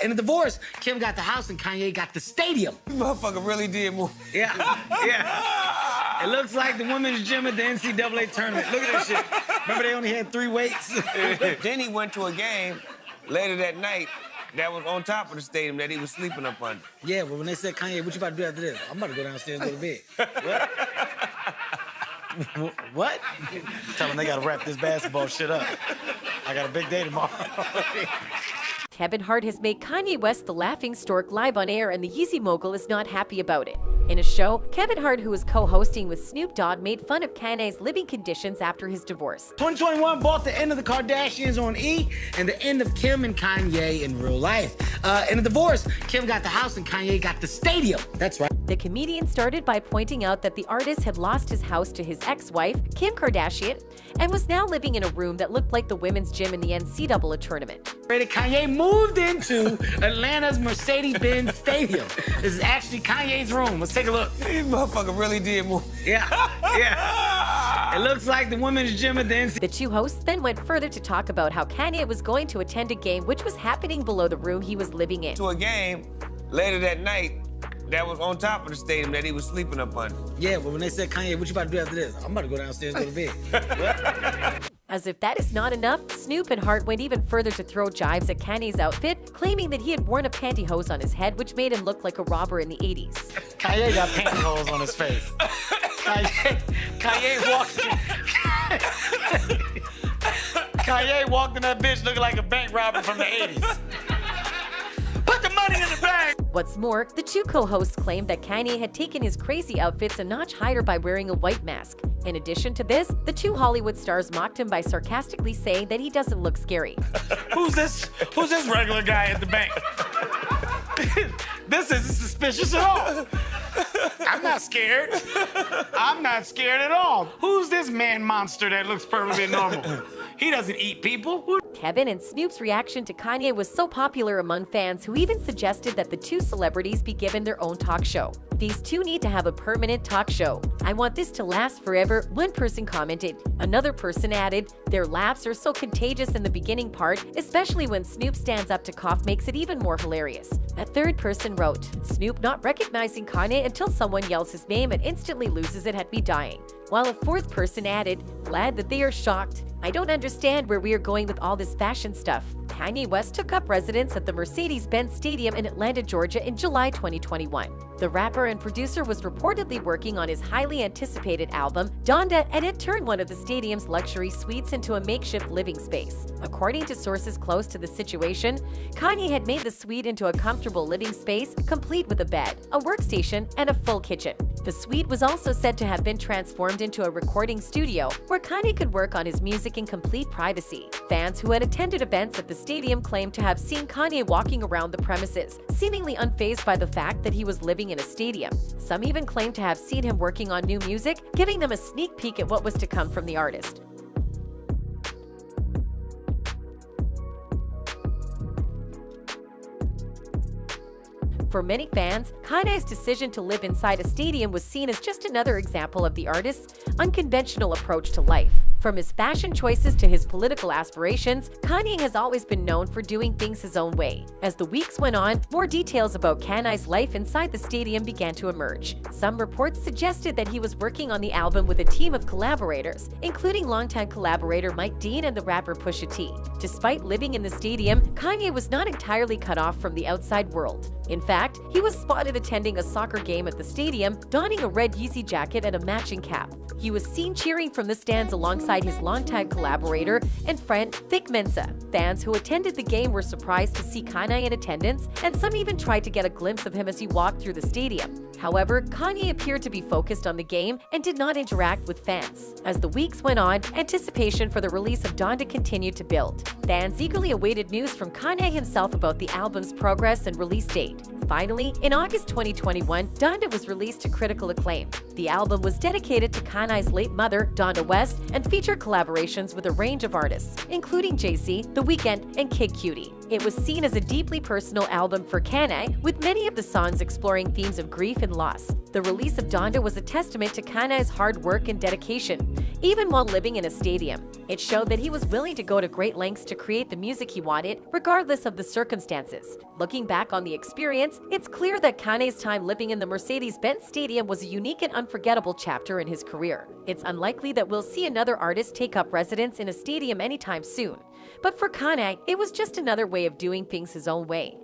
In the divorce, Kim got the house and Kanye got the stadium. This motherfucker really did move. Yeah, yeah. It looks like the women's gym at the NCAA tournament. Look at this shit. Remember they only had 3 weights? Then he went to a game later that night that was on top of the stadium that he was sleeping up under. Yeah, but when they said, Kanye, what you about to do after this? I'm about to go downstairs and go to bed. What? What? Tell them they gotta wrap this basketball shit up. I got a big day tomorrow. Kevin Hart has made Kanye West the laughing stork live on air, and the Yeezy mogul is not happy about it. In a show, Kevin Hart, who was co-hosting with Snoop Dogg, made fun of Kanye's living conditions after his divorce. 2021 brought the end of the Kardashians on E and the end of Kim and Kanye in real life. In the divorce, Kim got the house and Kanye got the stadium. That's right. The comedian started by pointing out that the artist had lost his house to his ex-wife, Kim Kardashian, and was now living in a room that looked like the women's gym in the NCAA tournament. Kanye moved into Atlanta's Mercedes-Benz Stadium. This is actually Kanye's room. Let's take a look. This motherfucker really did move. Yeah, yeah. It looks like the women's gym at the NCAA. The two hosts then went further to talk about how Kanye was going to attend a game which was happening below the room he was living in. To a game later that night that was on top of the stadium that he was sleeping up under. Yeah, but when they said, Kanye, what you about to do after this? I'm about to go downstairs and go to bed. As if that is not enough, Snoop and Hart went even further to throw jibes at Kanye's outfit, claiming that he had worn a pantyhose on his head, which made him look like a robber in the 80s. Kanye got pantyhose on his face. Kanye walked in that bitch looking like a bank robber from the 80s. Put the money in the bag! What's more, the two co-hosts claimed that Kanye had taken his crazy outfits a notch higher by wearing a white mask. In addition to this, the two Hollywood stars mocked him by sarcastically saying that he doesn't look scary. Who's this regular guy at the bank? This isn't suspicious at all. I'm not scared. I'm not scared at all. Who's this man monster that looks perfectly normal? He doesn't eat people. Kevin and Snoop's reaction to Kanye was so popular among fans who even suggested that the two celebrities be given their own talk show. These two need to have a permanent talk show. I want this to last forever, one person commented. Another person added, their laughs are so contagious in the beginning part, especially when Snoop stands up to cough makes it even more hilarious. A third person wrote, Snoop not recognizing Kanye until someone yells his name and instantly loses it at me dying. While a fourth person added, glad that they are shocked. I don't understand where we are going with all this fashion stuff. Kanye West took up residence at the Mercedes-Benz Stadium in Atlanta, Georgia in July 2021. The rapper and producer was reportedly working on his highly anticipated album, Donda, and had turned one of the stadium's luxury suites into a makeshift living space. According to sources close to the situation, Kanye had made the suite into a comfortable living space, complete with a bed, a workstation, and a full kitchen. The suite was also said to have been transformed into a recording studio where Kanye could work on his music in complete privacy. Fans who had attended events at the stadium claimed to have seen Kanye walking around the premises, seemingly unfazed by the fact that he was living in a stadium. Some even claimed to have seen him working on new music, giving them a sneak peek at what was to come from the artist. For many fans, Kanye's decision to live inside a stadium was seen as just another example of the artist's unconventional approach to life. From his fashion choices to his political aspirations, Kanye has always been known for doing things his own way. As the weeks went on, more details about Kanye's life inside the stadium began to emerge. Some reports suggested that he was working on the album with a team of collaborators, including longtime collaborator Mike Dean and the rapper Pusha T. Despite living in the stadium, Kanye was not entirely cut off from the outside world. In fact, he was spotted attending a soccer game at the stadium, donning a red Yeezy jacket and a matching cap. He was seen cheering from the stands alongside his longtime collaborator and friend Vic Mensa. Fans who attended the game were surprised to see Kanye in attendance, and some even tried to get a glimpse of him as he walked through the stadium. However, Kanye appeared to be focused on the game and did not interact with fans. As the weeks went on, anticipation for the release of Donda continued to build. Fans eagerly awaited news from Kanye himself about the album's progress and release date. Finally, in August 2021, Donda was released to critical acclaim. The album was dedicated to Kanye's late mother, Donda West, and featured collaborations with a range of artists, including Jay-Z, The Weeknd, and Kid Cudi. It was seen as a deeply personal album for Kanye, with many of the songs exploring themes of grief and loss. The release of Donda was a testament to Kanye's hard work and dedication, even while living in a stadium. It showed that he was willing to go to great lengths to create the music he wanted, regardless of the circumstances. Looking back on the experience, it's clear that Kanye's time living in the Mercedes-Benz Stadium was a unique and unforgettable chapter in his career. It's unlikely that we'll see another artist take up residence in a stadium anytime soon. But for Kanye, it was just another way of doing things his own way.